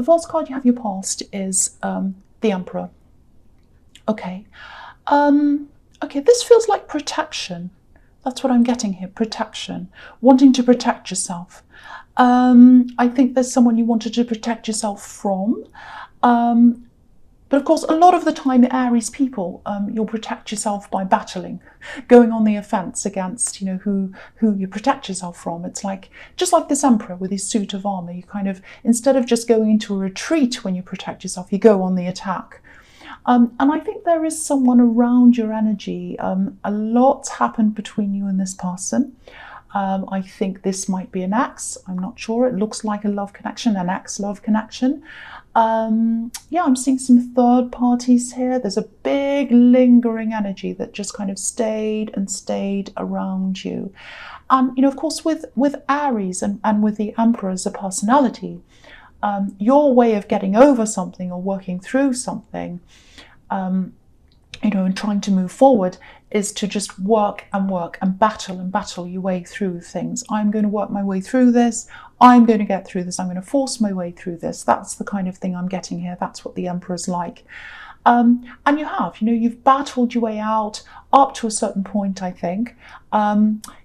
The first card you have your past is the Emperor. Okay. Okay, this feels like protection. That's what I'm getting here, protection. Wanting to protect yourself. I think there's someone you wanted to protect yourself from. But of course, a lot of the time, Aries people, you'll protect yourself by battling, going on the offense against, who you protect yourself from. It's like, just like this Emperor with his suit of armor, you kind of, instead of just going into a retreat when you protect yourself, you go on the attack. And I think there is someone around your energy. A lot's happened between you and this person. I think this might be an ex. I'm not sure. It looks like a love connection, an ex-love connection. Yeah, I'm seeing some third parties here. There's a big lingering energy that just kind of stayed and stayed around you. Of course, with Aries and with the Emperor as a personality, your way of getting over something or working through something, and trying to move forward is to just work and battle your way through things. I'm going to work my way through this. I'm going to get through this. I'm going to force my way through this. That's the kind of thing I'm getting here. That's what the Emperor's like. And you have, you've battled your way out up to a certain point, I think.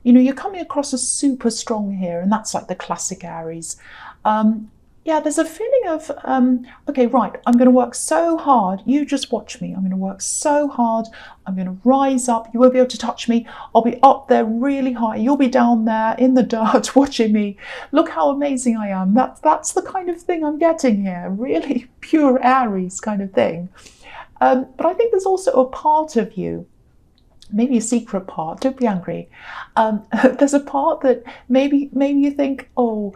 You're coming across as super strong here, and that's like the classic Aries. Yeah, there's a feeling of, okay, right, I'm going to work so hard. You just watch me. I'm going to work so hard. I'm going to rise up. You won't be able to touch me. I'll be up there really high. You'll be down there in the dirt watching me. Look how amazing I am. That's the kind of thing I'm getting here. Really pure Aries kind of thing. But I think there's also a part of you, maybe a secret part, don't be angry. There's a part that maybe you think, oh,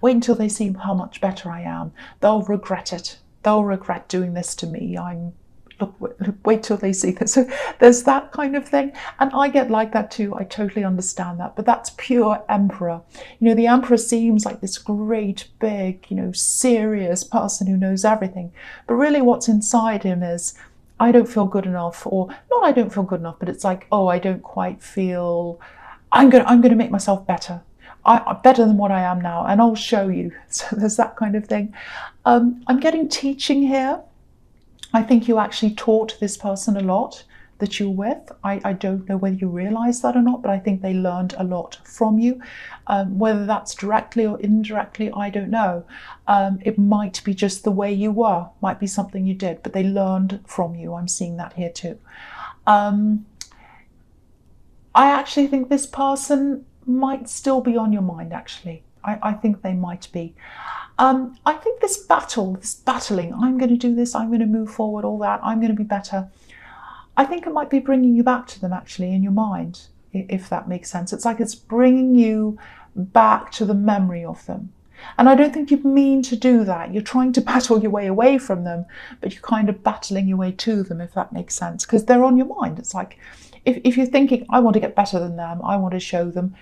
wait until they see how much better I am. They'll regret it. They'll regret doing this to me. Wait till they see this. So there's that kind of thing. And I get like that too. I totally understand that. But that's pure Emperor. The Emperor seems like this great, big, serious person who knows everything. But really what's inside him is, I don't feel good enough, or not I don't feel good enough, but it's like, oh, I don't quite feel, I'm going to make myself better. Better than what I am now, and I'll show you. So there's that kind of thing. I'm getting teaching here. I think you actually taught this person a lot that you're with. I don't know whether you realize that or not, but I think they learned a lot from you. Whether that's directly or indirectly, I don't know. It might be just the way you were, might be something you did, but they learned from you. I'm seeing that here too. I actually think this person might still be on your mind, actually. I think they might be. I think this battling, I'm going to do this, I'm going to move forward, all that, I'm going to be better. I think it might be bringing you back to them, actually, in your mind, if that makes sense. It's like it's bringing you back to the memory of them. And I don't think you mean to do that. You're trying to battle your way away from them, but you're kind of battling your way to them, if that makes sense, because they're on your mind. It's like, if you're thinking, I want to get better than them, I want to show them,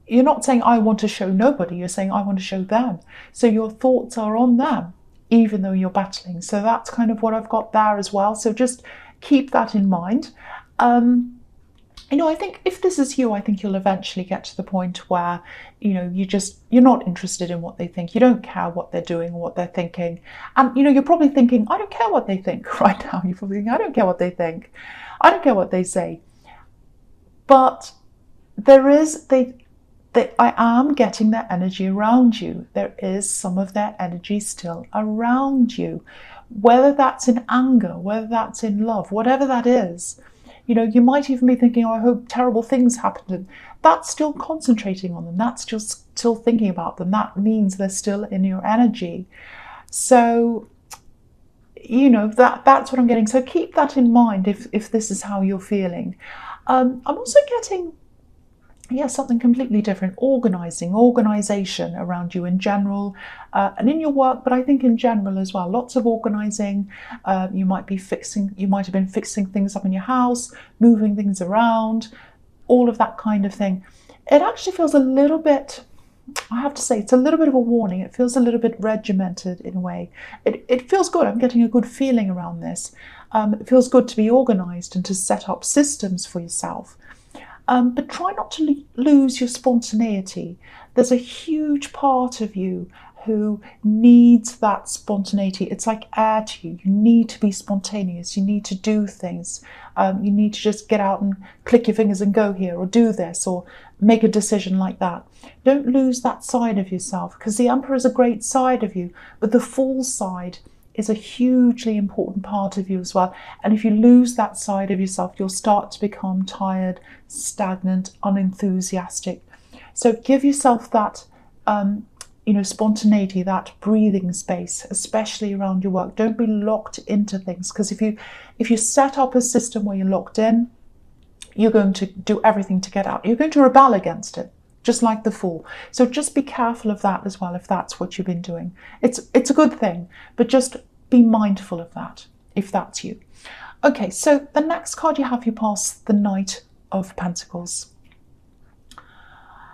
you're not saying, I want to show nobody. You're saying, I want to show them. So your thoughts are on them, even though you're battling. So that's kind of what I've got there as well. So just keep that in mind. I think if this is you, I think you'll eventually get to the point where, you're not interested in what they think. You don't care what they're doing or what they're thinking. And, you're probably thinking, I don't care what they think right now. You're probably thinking, I don't care what they think. I don't care what they say. But I am getting their energy around you. There is some of their energy still around you, whether that's in anger, whether that's in love, whatever that is. You might even be thinking, oh, I hope terrible things happen to them. That's still concentrating on them. That's just still thinking about them. That means they're still in your energy. So, that's what I'm getting. So keep that in mind if this is how you're feeling. I'm also getting, something completely different. Organization around you in general, and in your work, but I think in general as well. Lots of organizing. You might have been fixing things up in your house, moving things around, all of that kind of thing. It actually feels a little bit, I have to say, it's a little bit of a warning. It feels a little bit regimented in a way. It feels good. I'm getting a good feeling around this. It feels good to be organized and to set up systems for yourself. But try not to lose your spontaneity. There's a huge part of you who needs that spontaneity. It's like air to you. You need to be spontaneous. You need to do things. You need to just get out and click your fingers and go here, or do this, or make a decision like that. Don't lose that side of yourself, because the Emperor is a great side of you, but the Fool side is a hugely important part of you as well. And if you lose that side of yourself, you'll start to become tired, stagnant, unenthusiastic. So give yourself that spontaneity, that breathing space, especially around your work. Don't be locked into things, because if you set up a system where you're locked in, you're going to do everything to get out. You're going to rebel against it, just like the Fool. So just be careful of that as well, if that's what you've been doing. It's a good thing, but just be mindful of that, if that's you. Okay, so the next card you have, you pass the Knight of Pentacles.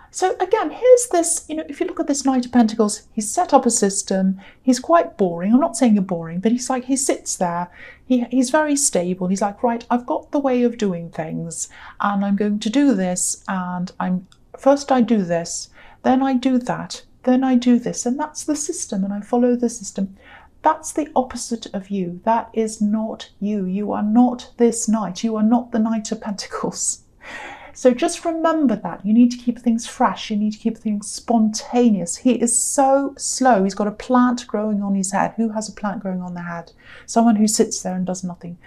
So again, here's this, if you look at this Knight of Pentacles, he's set up a system. He's quite boring. I'm not saying you're boring, but he's like, he sits there. He's very stable. He's like, right, I've got the way of doing things, and I'm going to do this. And first I do this, then I do that, then I do this. And that's the system, and I follow the system. That's the opposite of you. That is not you. You are not this knight. You are not the Knight of Pentacles. So just remember that. You need to keep things fresh. You need to keep things spontaneous. He is so slow. He's got a plant growing on his head. Who has a plant growing on their head? Someone who sits there and does nothing.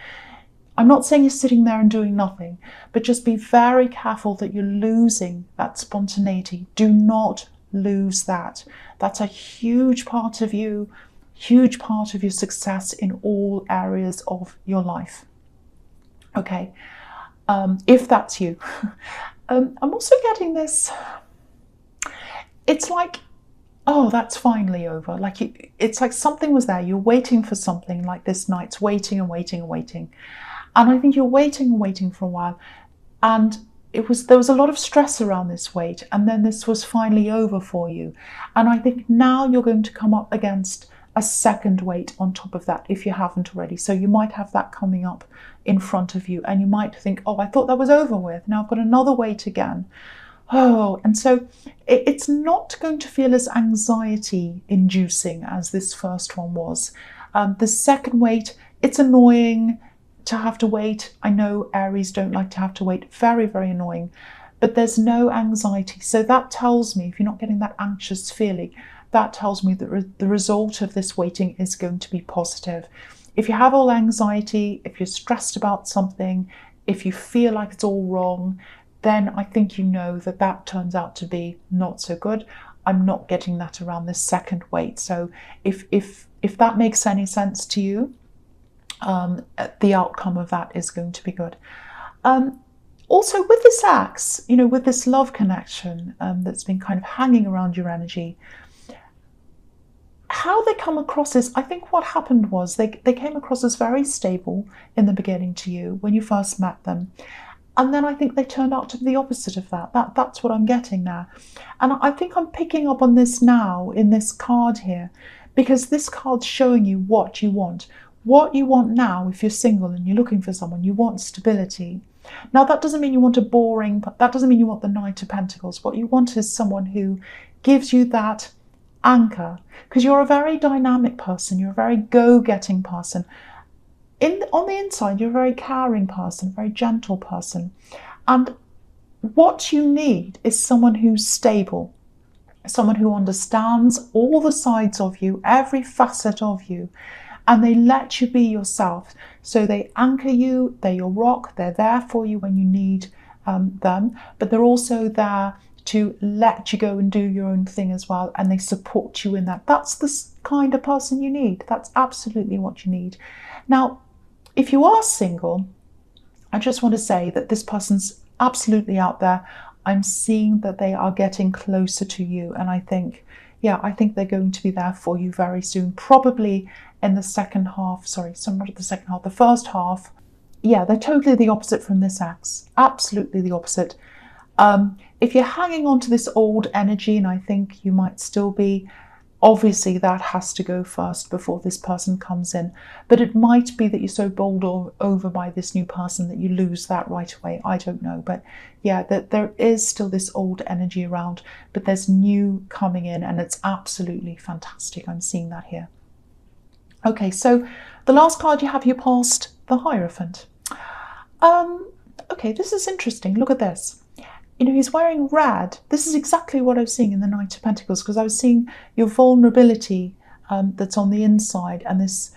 I'm not saying you're sitting there and doing nothing, but just be very careful that you're losing that spontaneity. Do not lose that. That's a huge part of you, huge part of your success in all areas of your life. Okay. If that's you. I'm also getting this, it's like, oh, that's finally over. Like it's like something was there. You're waiting for something, like this Knight's waiting and waiting and waiting. And I think you're waiting and waiting for a while. And there was a lot of stress around this wait. And then this was finally over for you. And I think now you're going to come up against a second wait on top of that, if you haven't already. So you might have that coming up in front of you, and you might think, oh, I thought that was over with. Now I've got another wait again. Oh, and so it's not going to feel as anxiety inducing as this first one was. The second wait, it's annoying to have to wait. I know Aries don't like to have to wait. Very, very annoying. But there's no anxiety. So that tells me, if you're not getting that anxious feeling, that tells me that the result of this waiting is going to be positive. If you have all anxiety, if you're stressed about something, if you feel like it's all wrong, then I think you know that that turns out to be not so good. I'm not getting that around this second wait. So if that makes any sense to you, the outcome of that is going to be good. Also with this axe, with this love connection that's been kind of hanging around your energy, how they come across is, I think what happened was they came across as very stable in the beginning to you when you first met them. And then I think they turned out to be the opposite of that. That's what I'm getting now. And I think I'm picking up on this now in this card here, because this card's showing you what you want. What you want now, if you're single and you're looking for someone, you want stability. Now, that doesn't mean you want that doesn't mean you want the Knight of Pentacles. What you want is someone who gives you that anchor, because you're a very dynamic person. You're a very go-getting person. On the inside, you're a very caring person, a very gentle person. And what you need is someone who's stable, someone who understands all the sides of you, every facet of you, and they let you be yourself. So they anchor you, they're your rock, they're there for you when you need them, but they're also there to let you go and do your own thing as well, and they support you in that. That's the kind of person you need. That's absolutely what you need. Now, if you are single, I just want to say that this person's absolutely out there. I'm seeing that they are getting closer to you, and I think they're going to be there for you very soon, probably in the second half. Sorry, so not the second half, the first half. Yeah, they're totally the opposite from this axe. Absolutely the opposite. If you're hanging on to this old energy, and I think you might still be, Obviously, that has to go first before this person comes in. But it might be that you're so bowled over by this new person that you lose that right away. I don't know. But yeah, that there is still this old energy around, but there's new coming in, and it's absolutely fantastic. I'm seeing that here. Okay, so the last card you have here past, the Hierophant. Okay, this is interesting. Look at this. You know, he's wearing red. This is exactly what I was seeing in the Knight of Pentacles, because I was seeing your vulnerability that's on the inside and this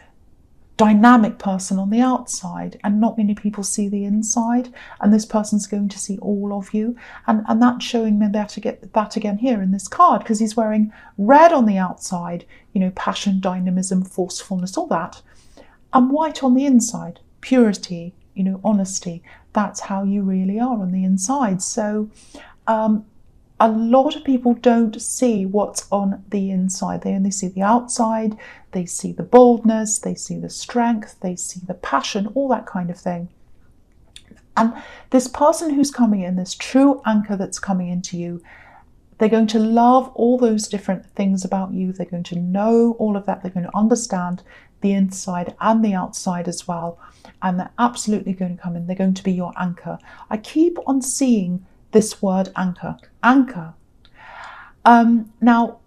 dynamic person on the outside, and not many people see the inside, and this person's going to see all of you, and that's showing me that again here in this card, because he's wearing red on the outside, you know, passion, dynamism, forcefulness, all that, and white on the inside, purity, you know, honesty. That's how you really are on the inside. So a lot of people don't see what's on the inside. They only see the outside. They see the boldness, they see the strength, they see the passion, all that kind of thing. And this person who's coming in, this true anchor that's coming into you, they're going to love all those different things about you. They're going to know all of that. They're going to understand the inside and the outside as well. And they're absolutely going to come in. They're going to be your anchor. I keep on seeing this word anchor. Anchor. Now,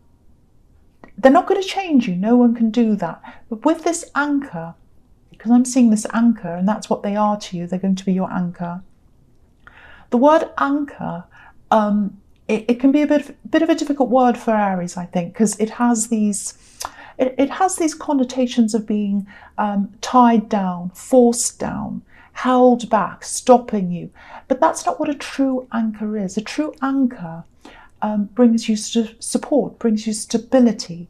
they're not going to change you. No one can do that. But with this anchor, because I'm seeing this anchor, and that's what they are to you, they're going to be your anchor. The word anchor, it can be a bit of a difficult word for Aries, I think, because it has these connotations of being tied down, forced down, held back, stopping you. But that's not what a true anchor is. A true anchor brings you support, brings you stability.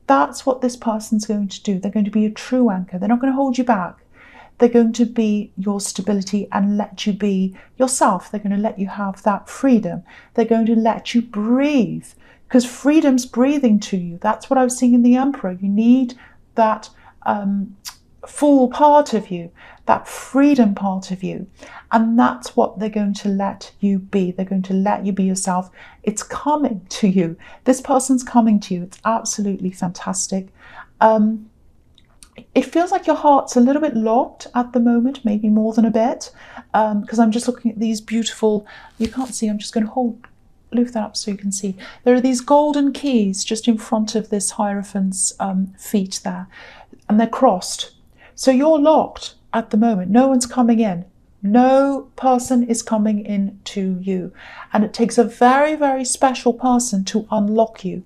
That's what this person's going to do. They're going to be a true anchor. They're not going to hold you back. They're going to be your stability and let you be yourself. They're going to let you have that freedom. They're going to let you breathe, because freedom's breathing to you. That's what I was seeing in the Emperor. You need that full part of you, that freedom part of you. And that's what they're going to let you be. They're going to let you be yourself. It's coming to you. This person's coming to you. It's absolutely fantastic. It feels like your heart's a little bit locked at the moment, maybe more than a bit, because I'm just looking at these beautiful, you can't see, I'm just going to lift that up so you can see. There are these golden keys just in front of this Hierophant's feet there, and they're crossed. So you're locked at the moment. No one's coming in. No person is coming in to you. And it takes a very, very special person to unlock you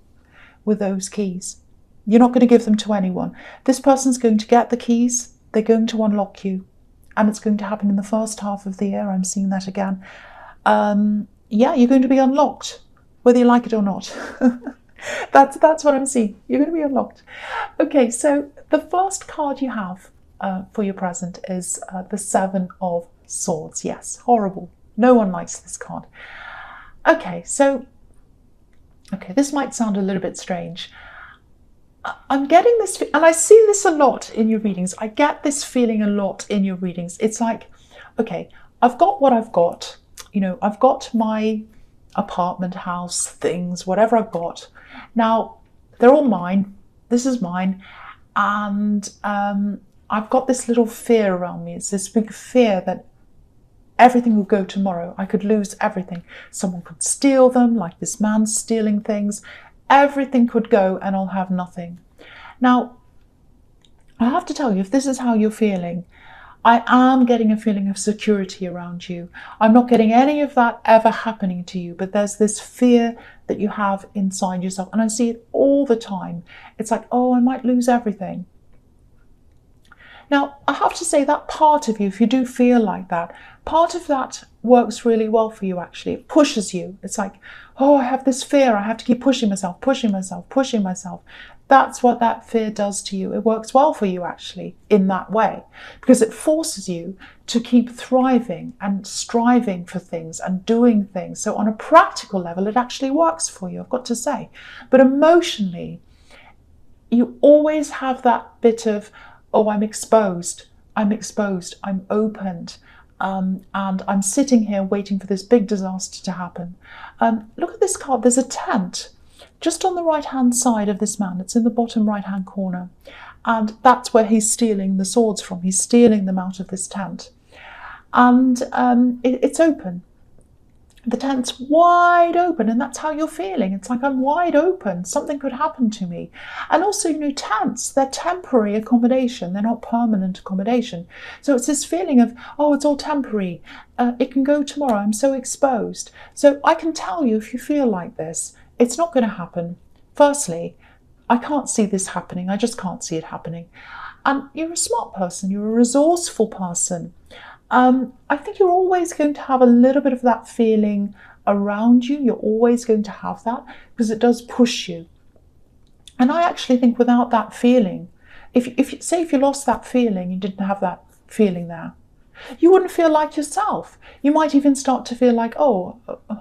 with those keys. You're not going to give them to anyone. This person's going to get the keys. They're going to unlock you. And it's going to happen in the first half of the year. I'm seeing that again. Yeah, you're going to be unlocked, whether you like it or not. That's what I'm seeing. You're going to be unlocked. Okay, so the first card you have for your present is the Seven of Swords. Yes, horrible. No one likes this card. Okay, so, this might sound a little bit strange. I'm getting this, and I see this a lot in your readings. I get this feeling a lot in your readings. It's like, okay, I've got what I've got. You know, I've got my apartment, house, things, whatever I've got. Now, they're all mine. This is mine. And I've got this little fear around me. It's this big fear that everything will go tomorrow. I could lose everything. Someone could steal them, like this man's stealing things. Everything could go and I'll have nothing. Now, I have to tell you, if this is how you're feeling, I am getting a feeling of security around you. I'm not getting any of that ever happening to you, but there's this fear that you have inside yourself. And I see it all the time. It's like, oh, I might lose everything. Now, I have to say that part of you, if you do feel like that, part of that works really well for you, actually. It pushes you. It's like, oh, I have this fear. I have to keep pushing myself, pushing myself, pushing myself. That's what that fear does to you. It works well for you, actually, in that way, because it forces you to keep thriving and striving for things and doing things. So on a practical level, it actually works for you, I've got to say. But emotionally, you always have that bit of, oh, I'm exposed, I'm opened, and I'm sitting here waiting for this big disaster to happen. Look at this card, there's a tent. just on the right-hand side of this man. It's in the bottom right-hand corner. And that's where he's stealing the swords from. He's stealing them out of this tent. And it's open. The tent's wide open, and that's how you're feeling. It's like, I'm wide open. Something could happen to me. And also, tents, they're temporary accommodation. They're not permanent accommodation. So it's this feeling of, oh, it's all temporary. It can go tomorrow. I'm so exposed. So I can tell you, if you feel like this, it's not going to happen. Firstly, I can't see this happening. I just can't see it happening. And you're a smart person. You're a resourceful person. I think you're always going to have a little bit of that feeling around you. You're always going to have that because it does push you. And I actually think without that feeling, if you lost that feeling, you didn't have that feeling there, you wouldn't feel like yourself. You might even start to feel like, oh,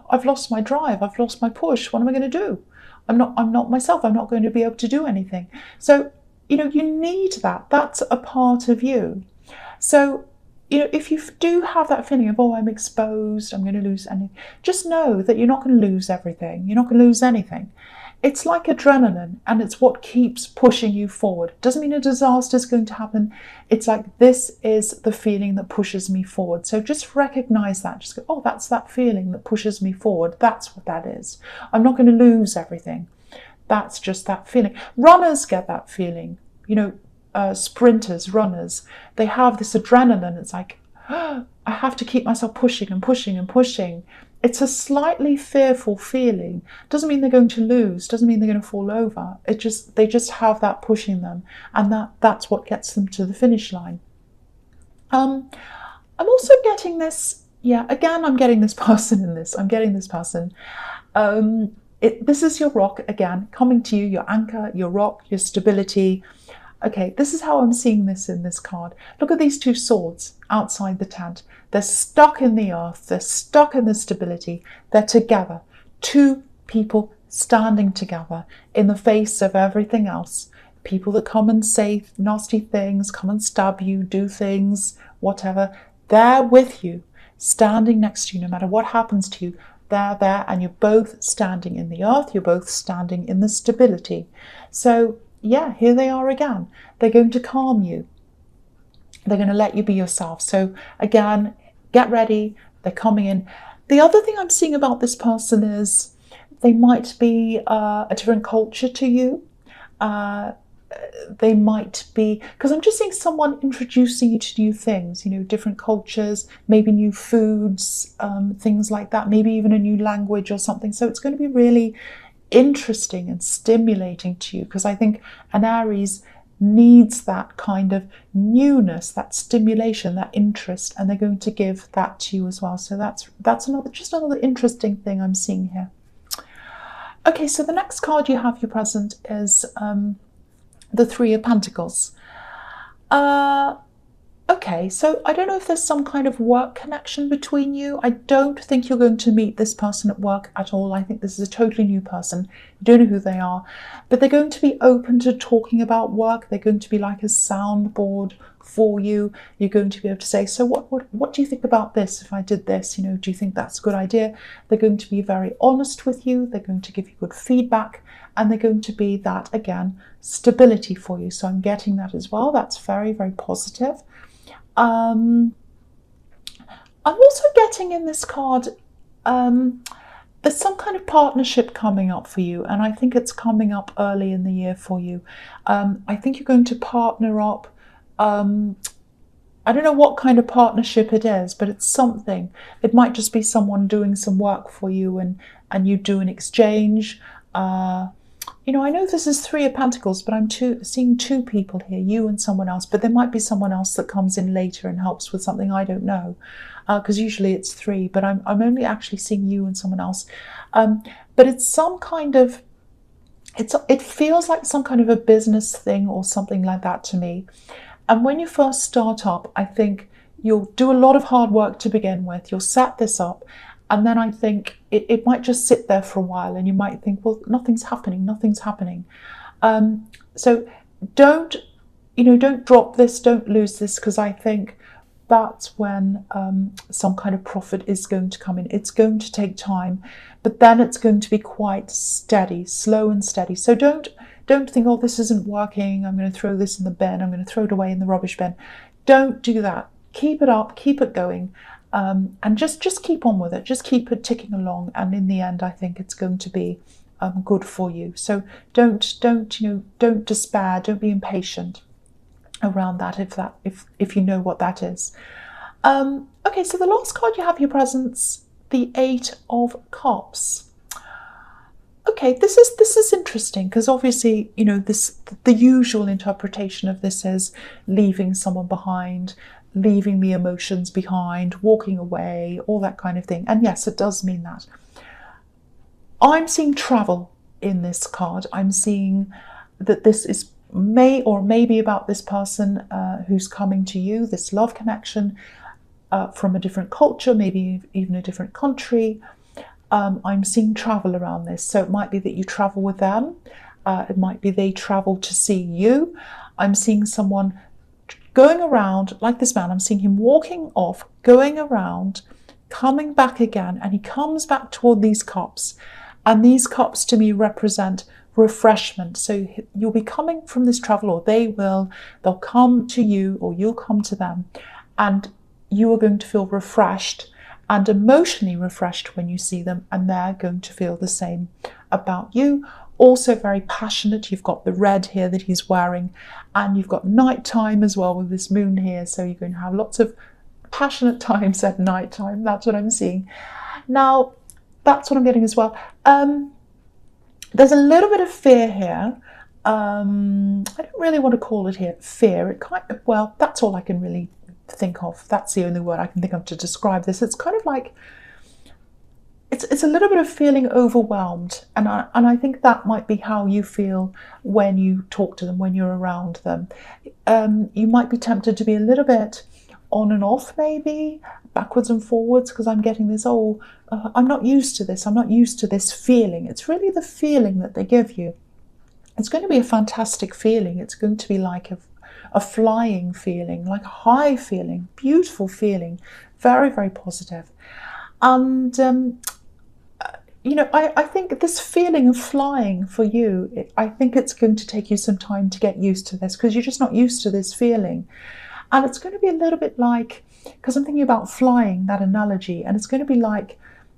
I've lost my drive. I've lost my push. What am I going to do? I'm not myself. I'm not going to be able to do anything. So, you need that. That's a part of you. So, if you do have that feeling of, oh, I'm exposed, I'm going to lose anything, just know that you're not going to lose everything. You're not going to lose anything. It's like adrenaline, and it's what keeps pushing you forward. Doesn't mean a disaster is going to happen. It's like, this is the feeling that pushes me forward. So just recognize that. Just go, oh, that's that feeling that pushes me forward. That's what that is. I'm not going to lose everything. That's just that feeling. Runners get that feeling. Sprinters, runners, they have this adrenaline. It's like, oh, I have to keep myself pushing and pushing and pushing. It's a slightly fearful feeling. Doesn't mean they're going to lose, doesn't mean they're going to fall over. They just have that pushing them, and that's what gets them to the finish line. I'm also getting this, again, I'm getting this person in this. I'm getting this person. This is your rock again, coming to you, your anchor, your rock, your stability. Okay, this is how I'm seeing this in this card. Look at these two swords outside the tent. They're stuck in the earth. They're stuck in the stability. They're together. Two people standing together in the face of everything else. People that come and say nasty things, come and stab you, do things, whatever. They're with you, standing next to you, no matter what happens to you. They're there, and you're both standing in the earth. You're both standing in the stability. So, here they are again. They're going to calm you. They're going to let you be yourself. So again, get ready. They're coming in. The other thing I'm seeing about this person is they might be a different culture to you. They might be, because I'm just seeing someone introducing you to new things, different cultures, maybe new foods, things like that, maybe even a new language or something. So it's going to be really interesting and stimulating to you, because I think an Aries needs that kind of newness, that stimulation, that interest, and they're going to give that to you as well. So that's another interesting thing I'm seeing here. Okay, so the next card you have, your present, is the Three of Pentacles. Okay, so I don't know if there's some kind of work connection between you. I don't think you're going to meet this person at work at all. I think this is a totally new person. You don't know who they are, but they're going to be open to talking about work. They're going to be like a soundboard for you. You're going to be able to say, so what do you think about this if I did this? Do you think that's a good idea? They're going to be very honest with you. They're going to give you good feedback, and they're going to be that, again, stability for you. So I'm getting that as well. That's very, very positive. I'm also getting in this card, there's some kind of partnership coming up for you, and I think it's coming up early in the year for you. I think you're going to partner up. I don't know what kind of partnership it is, but it's something. It might just be someone doing some work for you, and you do an exchange. I know this is Three of Pentacles, but I'm seeing two people here, you and someone else, but there might be someone else that comes in later and helps with something, I don't know, because usually it's three, but I'm only actually seeing you and someone else. But it's some kind of, it feels like some kind of a business thing or something like that to me. And when you first start up, I think you'll do a lot of hard work to begin with. You'll set this up, and then I think it might just sit there for a while, and you might think, well, nothing's happening. So don't drop this, don't lose this, because I think that's when some kind of profit is going to come in. It's going to take time, but then it's going to be quite steady, slow and steady. So don't think, oh, this isn't working, I'm going to throw this in the bin, I'm going to throw it away in the rubbish bin. Don't do that. Keep it up, keep it going, and just keep on with it. Just keep it ticking along, and in the end, I think it's going to be good for you. So don't despair. Don't be impatient around that if you know what that is. Okay, so the last card you have your presents, the Eight of Cups. Okay, this is interesting, because obviously, the usual interpretation of this is leaving someone behind, leaving the emotions behind, walking away, all that kind of thing. And yes, it does mean that. I'm seeing travel in this card. I'm seeing that this is maybe about this person who's coming to you, this love connection from a different culture, maybe even a different country. I'm seeing travel around this. So it might be that you travel with them. It might be they travel to see you. I'm seeing someone going around, like this man. I'm seeing him walking off, going around, coming back again, and he comes back toward these cups. And these cups to me represent refreshment. So you'll be coming from this travel, or they'll come to you, or you'll come to them, and you are going to feel refreshed and emotionally refreshed when you see them, and they're going to feel the same about you. Also very passionate. You've got the red here that he's wearing, and you've got nighttime as well with this moon here, so you're going to have lots of passionate times at nighttime. That's what I'm seeing. Now, that's what I'm getting as well. There's a little bit of fear here. I don't really want to call it here fear. Well, that's all I can really think of. That's the only word I can think of to describe this. It's kind of like, it's a little bit of feeling overwhelmed, and I think that might be how you feel when you talk to them, when you're around them. You might be tempted to be a little bit on and off, maybe backwards and forwards, because I'm getting this, I'm not used to this. I'm not used to this feeling. It's really the feeling that they give you. It's going to be a fantastic feeling. It's going to be like a flying feeling, like a high feeling, beautiful feeling, very, very positive. And, I think this feeling of flying for you, I think it's going to take you some time to get used to this, because you're just not used to this feeling. And it's going to be a little bit like, because I'm thinking about flying, that analogy, and it's going to be like,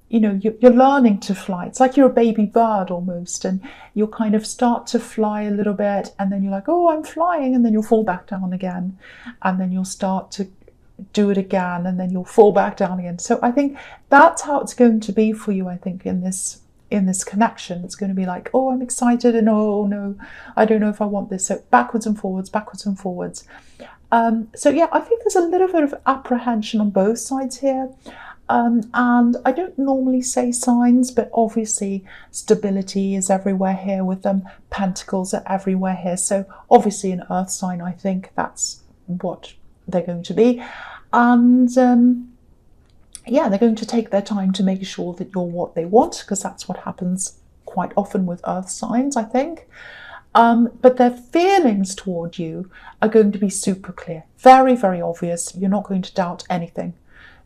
you're learning to fly. It's like you're a baby bird almost, and you'll kind of start to fly a little bit, and then you're like, oh, I'm flying, and then you'll fall back down again, and then you'll start to do it again, and then you'll fall back down again. So I think that's how it's going to be for you, I think, in this connection. It's going to be like, oh, I'm excited, and oh no, I don't know if I want this. So backwards and forwards, backwards and forwards. So yeah, I think there's a little bit of apprehension on both sides here. And I don't normally say signs, but obviously stability is everywhere here with them. Pentacles are everywhere here. So obviously an earth sign, I think that's what they're going to be. And yeah, they're going to take their time to make sure that you're what they want, because that's what happens quite often with earth signs, I think. But their feelings toward you are going to be super clear. Very, very obvious. You're not going to doubt anything.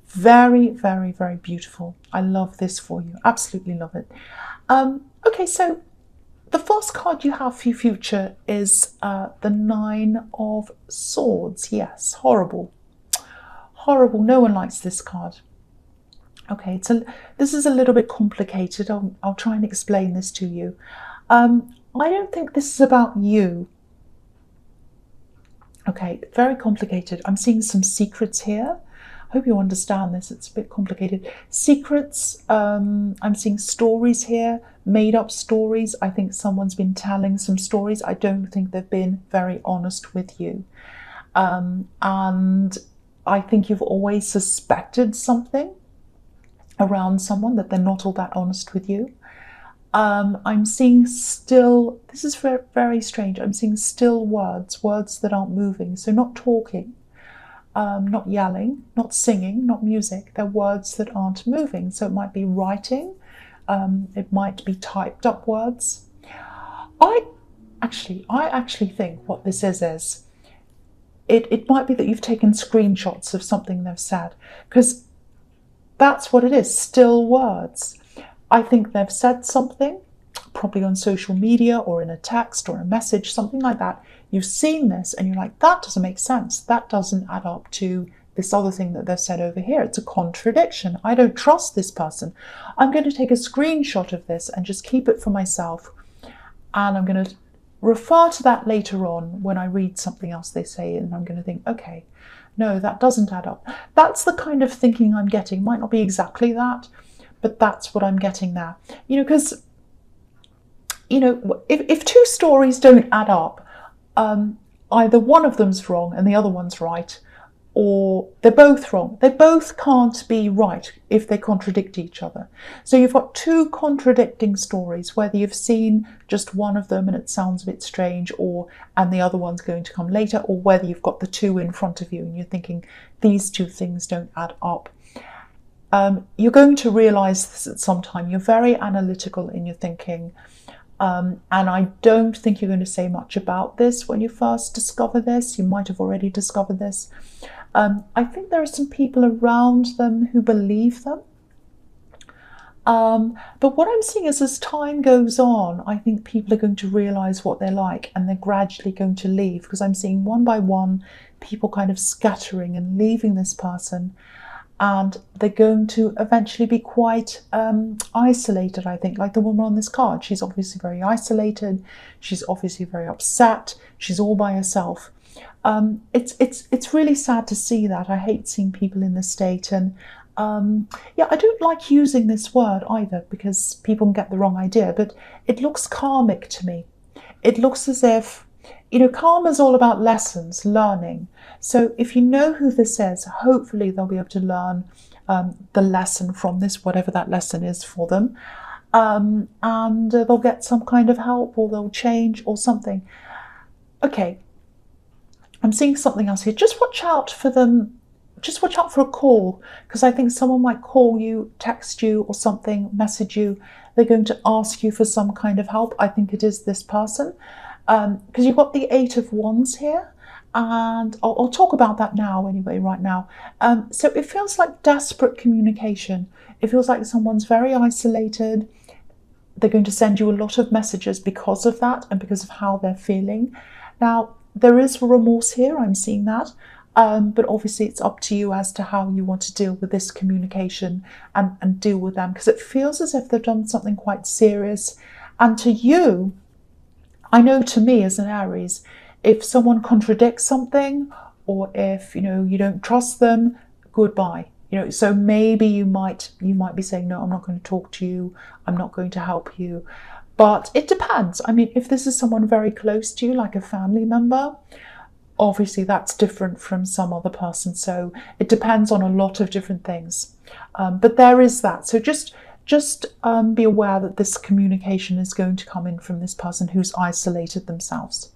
Very, very, very beautiful. I love this for you. Absolutely love it. Okay, so the first card you have for your future is the Nine of Swords. Yes, horrible. Horrible. No one likes this card. Okay, so this is a little bit complicated. I'll try and explain this to you. I don't think this is about you. Okay, very complicated. I'm seeing some secrets here. I hope you understand this. It's a bit complicated. Secrets, I'm seeing stories here, made up stories. I think someone's been telling some stories. I don't think they've been very honest with you. And I think you've always suspected something around someone, that they're not all that honest with you. I'm seeing still, this is very, very strange. I'm seeing still words that aren't moving. So not talking, not yelling, not singing, not music. They're words that aren't moving. So it might be writing. It might be typed up words. I actually think what this is it might be that you've taken screenshots of something they've said, because that's what it is, still words. I think they've said something, probably on social media or in a text or a message, something like that. You've seen this and you're like, that doesn't make sense. That doesn't add up to this other thing that they've said over here. It's a contradiction. I don't trust this person. I'm going to take a screenshot of this and just keep it for myself. And I'm going to refer to that later on when I read something else they say, and I'm going to think, okay, no, that doesn't add up. That's the kind of thinking I'm getting. Might not be exactly that, but that's what I'm getting there. Because, if two stories don't add up, either one of them's wrong and the other one's right, or they're both wrong. They both can't be right if they contradict each other. So you've got two contradicting stories, whether you've seen just one of them and it sounds a bit strange, and the other one's going to come later, or whether you've got the two in front of you and you're thinking these two things don't add up. You're going to realize this at some time. You're very analytical in your thinking. And I don't think you're going to say much about this when you first discover this. You might have already discovered this. I think there are some people around them who believe them. But what I'm seeing is, as time goes on, I think people are going to realize what they're like, and they're gradually going to leave, because I'm seeing one by one people kind of scattering and leaving this person. And they're going to eventually be quite isolated, I think, like the woman on this card. She's obviously very isolated. She's obviously very upset. She's all by herself. It's really sad to see that. I hate seeing people in this state. And I don't like using this word either, because people can get the wrong idea. But it looks karmic to me. It looks as if, karma is all about lessons, learning. So if you know who this is, hopefully they'll be able to learn the lesson from this, whatever that lesson is for them. And they'll get some kind of help, or they'll change or something. Okay, I'm seeing something else here. Just watch out for them. Just watch out for a call, because I think someone might call you, text you or something, message you. They're going to ask you for some kind of help. I think it is this person. Because you've got the 8 of Wands here, and I'll talk about that now anyway, right now. So it feels like desperate communication. It feels like someone's very isolated. They're going to send you a lot of messages because of that and because of how they're feeling. Now, there is remorse here, I'm seeing that. But obviously it's up to you as to how you want to deal with this communication and deal with them, because it feels as if they've done something quite serious. And to you, I know, to me as an Aries, if someone contradicts something, or if you don't trust them, goodbye. So maybe you might be saying, no, I'm not going to talk to you, I'm not going to help you. But it depends. I mean, if this is someone very close to you, like a family member, obviously that's different from some other person. So it depends on a lot of different things. But there is that. So just be aware that this communication is going to come in from this person who's isolated themselves.